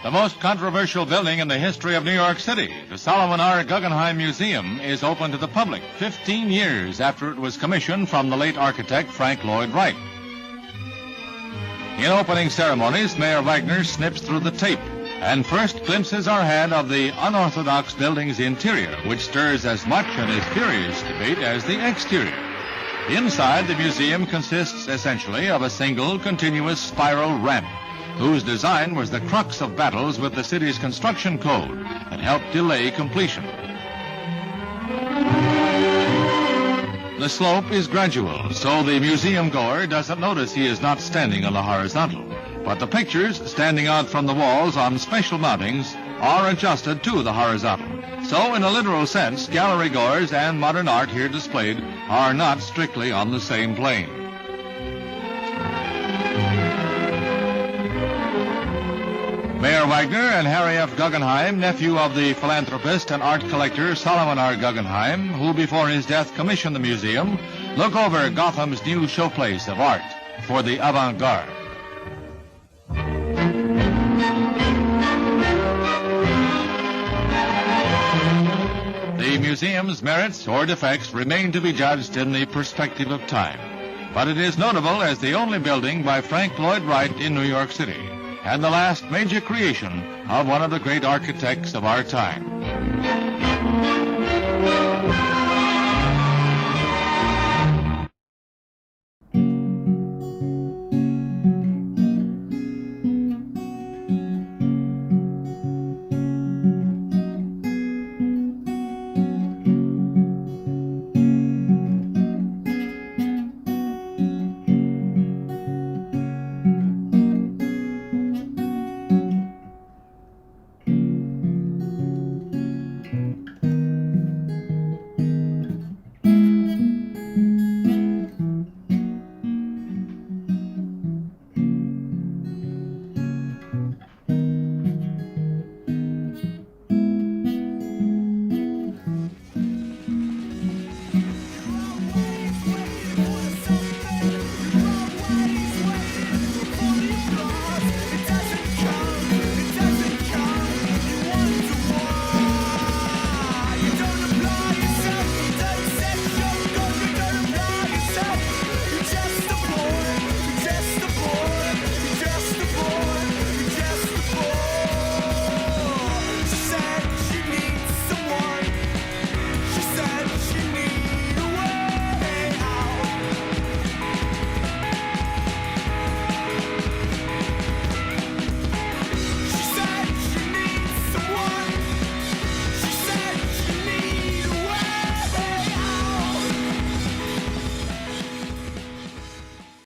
The most controversial building in the history of New York City, the Solomon R. Guggenheim Museum, is open to the public 15 years after it was commissioned from the late architect Frank Lloyd Wright. In opening ceremonies, Mayor Wagner snips through the tape, and first glimpses are had of the unorthodox building's interior, which stirs as much and as furious debate as the exterior. Inside, the museum consists essentially of a single continuous spiral ramp, whose design was the crux of battles with the city's construction code and helped delay completion. The slope is gradual, so the museum goer doesn't notice he is not standing on the horizontal, but the pictures standing out from the walls on special mountings are adjusted to the horizontal. So, in a literal sense, gallery goers and modern art here displayed are not strictly on the same plane. Mayor Wagner and Harry F. Guggenheim, nephew of the philanthropist and art collector Solomon R. Guggenheim, who before his death commissioned the museum, look over Gotham's new showplace of art for the avant-garde. The museum's merits or defects remain to be judged in the perspective of time, but it is notable as the only building by Frank Lloyd Wright in New York City, and the last major creation of one of the great architects of our time.